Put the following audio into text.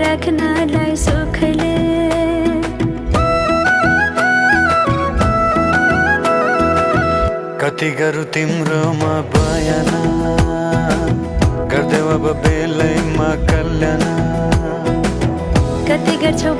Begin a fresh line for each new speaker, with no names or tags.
राख्नलाई सुखले
कति गरौँ तिम्रोमा बयान गर्देऊ अब बेलैमा कल्याण
कति गर्छौ